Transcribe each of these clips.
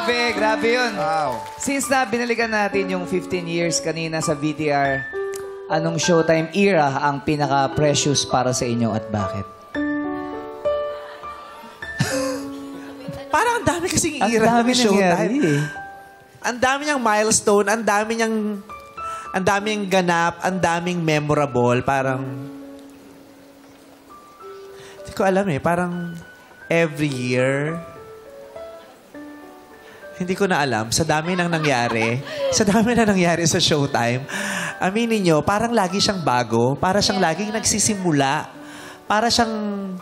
Grabe, grabe yun. Wow. Since na binalikan natin yung 15 years kanina sa VTR, anong Showtime era ang pinaka-precious para sa inyo at bakit? Parang ang dami kasing Ang era dami ng Showtime. nangyari eh. Ang dami niyang milestone, ang daming ganap, ang daming memorable. Parang, hindi ko alam eh, parang every year, hindi ko na alam. Sa dami nang nangyari, sa Showtime, aminin nyo, parang lagi siyang bago, para siyang laging nagsisimula, para siyang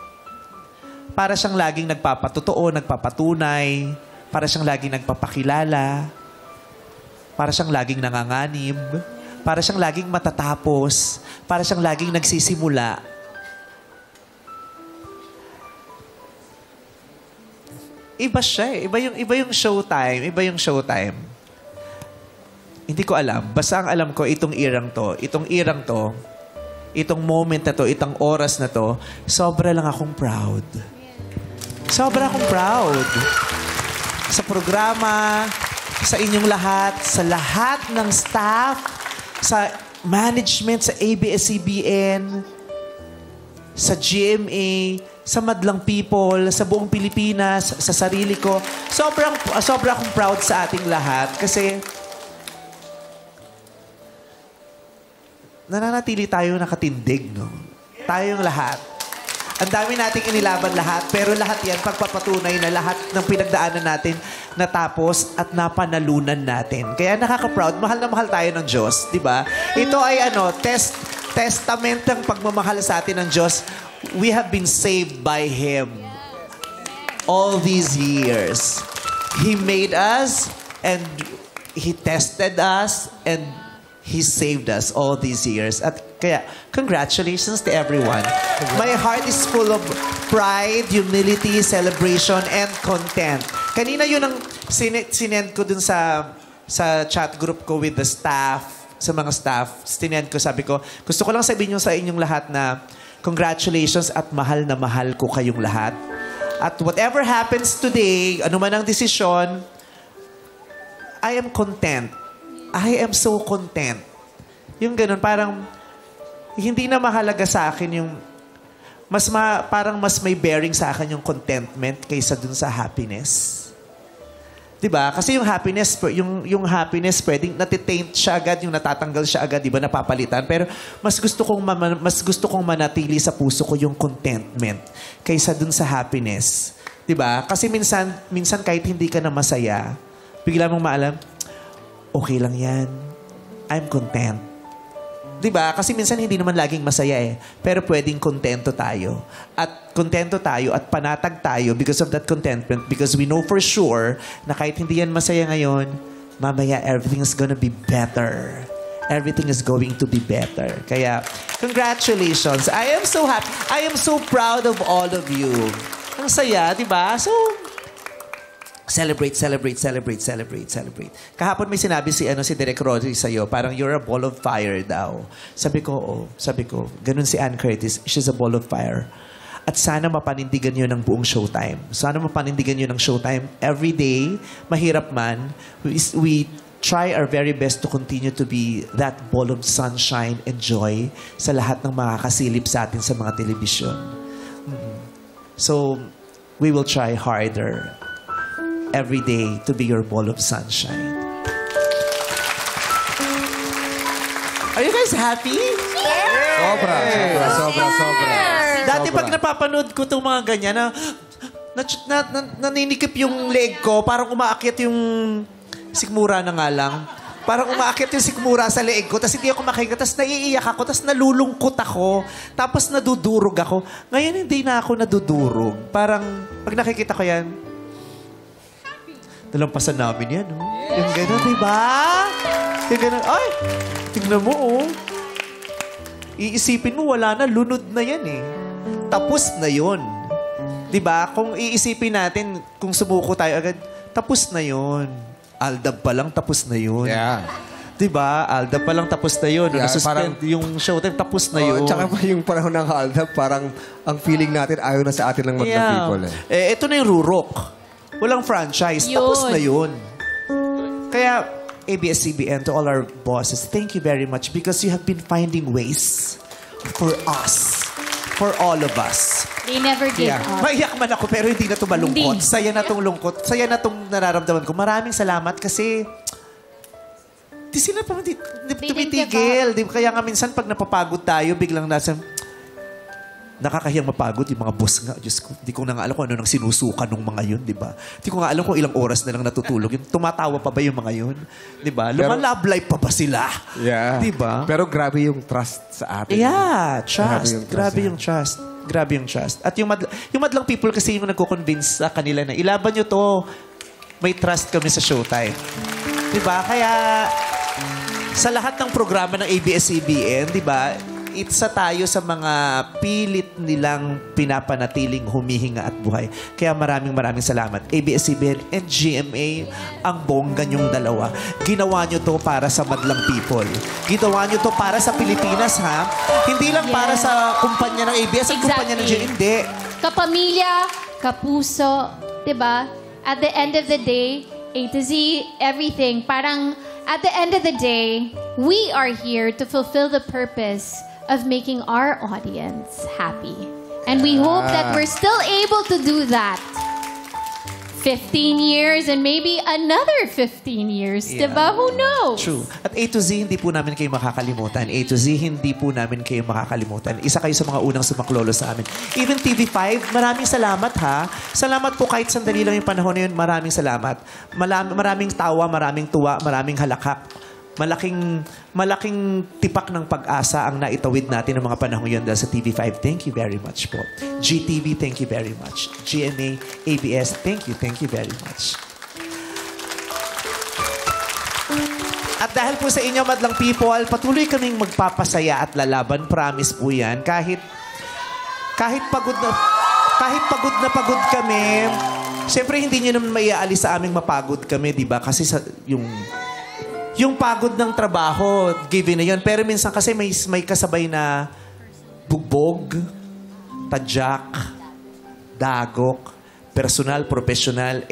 laging nagpapatotoo, nagpapatunay, para siyang laging nagpapakilala, para siyang laging nanganganib, para siyang laging matatapos, para siyang laging nagsisimula. Iba siya eh. Iba yung Showtime. Iba yung Showtime. Hindi ko alam. Basta ang alam ko, itong moment na to, itong oras na to, sobra lang akong proud. Sobra akong proud. Sa programa, sa inyong lahat, sa lahat ng staff, sa management, sa ABS-CBN, sa GMA, sa madlang people, sa buong Pilipinas, sa sarili ko. Sobra akong proud sa ating lahat kasi nananatili tayo nakatindig, no? Tayong lahat. Ang dami nating inilaban lahat, pero lahat yan pagpapatunay na lahat ng pinagdaanan natin natapos at napanalunan natin. Kaya nakaka-proud, mahal na mahal tayo ng Diyos, di ba? Ito ay testament ng pagmamahal sa atin ng Diyos. We have been saved by Him all these years. He made us and He tested us and He saved us all these years. At kaya, congratulations to everyone. My heart is full of pride, humility, celebration, and content. Kanina yun ang sinend ko dun sa chat group ko with the staff, sa mga staff. Sinend ko, sabi ko, gusto ko lang sabihin nyo sa inyong lahat na congratulations at mahal na mahal ko kayong lahat. At whatever happens today, ano man ang desisyon, I am content. I am so content. Yung ganun, parang hindi na mahalaga sa akin yung parang mas may bearing sa akin yung contentment kaysa dun sa happiness. 'Di ba? Kasi yung happiness pwedeng natitaint siya agad, yung natatanggal siya agad, 'di ba, napapalitan. Pero mas gusto kong manatili sa puso ko yung contentment kaysa dun sa happiness. 'Di ba? Kasi minsan kahit hindi ka na masaya, bigla mong maalam, okay lang 'yan. I'm content. 'Di ba? Kasi minsan hindi naman laging masaya eh. Pero pwedeng kontento tayo. At kontento tayo at panatag tayo because of that contentment, because we know for sure na kahit hindi yan masaya ngayon, mamaya everything's gonna be better. Everything is going to be better. Kaya, congratulations. I am so happy. I am so proud of all of you. Ang saya, 'di ba? So, celebrate. Kahapon may sinabi si Direk Rodri sa'yo, parang you're a ball of fire daw. Sabi ko, ganun si Ann Curtis, she's a ball of fire. At sana mapanindigan nyo ng buong Showtime. Sana mapanindigan nyo ng Showtime every day, mahirap man, we try our very best to continue to be that ball of sunshine and joy sa lahat ng makakasilip sa atin sa mga telebisyon. So, we will try harder every day to be your ball of sunshine. Are you guys happy? Sobra. Dati pag napapanood ko itong mga ganyan, naninikip yung leg ko, parang umaakyat yung sikmura na nga lang. Parang umaakyat yung sikmura sa leeg ko, tapos hindi ako makahinga, tapos naiiyak ako, tapos nalulungkot ako, tapos nadudurog ako. Ngayon hindi na ako nadudurog. Parang pag nakikita ko yan, nalampasan namin yan, oh. Yung gano'n, diba? Yung gano'n, ay, tingnan mo, oh. Iisipin mo, wala na, lunod na yan, eh. Tapos na yun. Diba? Kung iisipin natin, kung sumuko tayo agad, tapos na yun. Aldab pa lang, tapos na yun. Yeah. Diba? Aldab pa lang, tapos na yun. Yeah, Nasuspend yung Showtime, tapos na yun. Tsaka pa yung panahon ng Aldab, parang ang feeling natin ayaw na sa atin ng magna people. Ito na yung rurok. Walang franchise. Yun. Tapos na yun. Kaya, ABS-CBN, to all our bosses, thank you very much because you have been finding ways for us. For all of us. They never give Yeah. up. Maiyak man ako pero hindi na ito malungkot. Hindi. Saya na itong lungkot. Saya na itong nararamdaman ko. Maraming salamat kasi di sila pa di didn't tumitigil. Di, kaya nga minsan pag napapagod tayo, biglang nasa nakakahiyang mapagod yung mga boss nga. Diyos ko, di ko na nga alam kung ano nang sinusuka nung mga yun, di ba? Di ko nga alam kung ilang oras na lang natutulog. Yung tumatawa pa ba yung mga yun? Di ba? Lumalove life pa ba sila? Yeah. Di ba? Pero grabe yung trust sa atin. Yeah, trust. Grabe Grabe yung yung trust. Grabe yung trust. At yung madlang people kasi yung nagko-convince sa kanila na ilaban nyo to, may trust kami sa Showtime. Diba? Kaya sa lahat ng programa ng ABS-CBN, diba, isa tayo sa mga pilit nilang pinapanatiling humihinga at buhay. Kaya maraming salamat. ABS-CBN and GMA, ang bongga niyong dalawa. Ginawa niyo to para sa madlang people. Ginawa niyo to para sa Pilipinas, ha? Hindi lang para sa kumpanya ng ABS at kumpanya ng GMA. Hindi. Kapamilya, kapuso, 'di ba? At the end of the day, A to Z, everything. Parang at the end of the day, we are here to fulfill the purpose of making our audience happy. And we hope that we're still able to do that. 15 years and maybe another 15 years, Yeah. diba? Who knows? True. At A to Z, hindi po namin kayo makakalimutan. A to Z, hindi po namin kayo makakalimutan. Isa kayo sa mga unang sumaklolo sa amin. Even TV5, maraming salamat, ha? Salamat po kahit sandali lang yung panahon na yun. Maraming salamat. Maraming tawa, maraming tuwa, maraming halakak. Malaking tipak ng pag-asa ang naitawid natin ng mga panahon yun dahil sa TV5. Thank you very much po. GTV, thank you very much. GMA, ABS, thank you very much. At dahil po sa inyo, madlang people, patuloy kaming magpapasaya at lalaban. Promise po yan. Kahit pagod na pagod kami, siyempre hindi nyo naman maiaalis sa aming mapagod kami, di ba? Kasi yung pagod ng trabaho, given na yun. Pero minsan kasi may kasabay na bugbog, tadyak, dagok, personal, professional.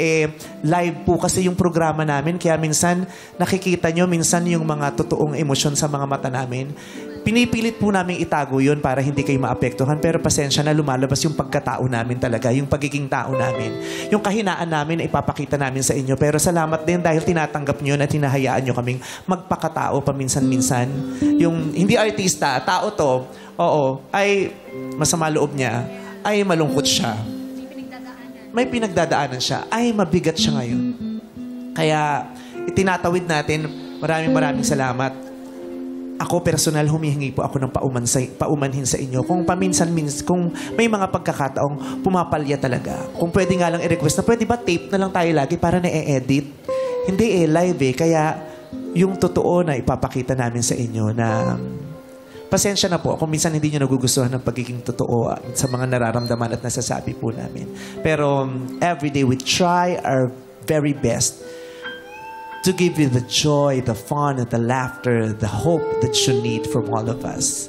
Live po kasi yung programa namin. Kaya minsan, nakikita nyo, minsan yung mga totoong emosyon sa mga mata namin. Pinipilit po namin itago yun para hindi kayo maapektuhan. Pero pasensya na, lumalabas yung pagkatao namin talaga. Yung pagiging tao namin. Yung kahinaan namin, ipapakita namin sa inyo. Pero salamat din dahil tinatanggap nyo na tinahayaan nyo kaming magpakatao paminsan-minsan. Yung hindi artista, tao to, oo, ay masama loob niya, ay malungkot siya. May pinagdadaanan siya. Ay, mabigat siya ngayon. Kaya, itinatawid natin. Maraming salamat. Ako, personal, humihingi po ako ng paumanhin sa inyo. Kung kung may mga pagkakataong pumapalya talaga. Kung pwede nga lang i-request na, pwede ba tape na lang tayo lagi para na-edit? Hindi live Kaya, yung totoo na ipapakita namin sa inyo na pasensya na po kung minsan hindi nyo nagugustuhan ng pagiging totoo sa mga nararamdaman at nasasabi po namin. Pero every day we try our very best to give you the joy, the fun, the laughter, the hope that you need from all of us.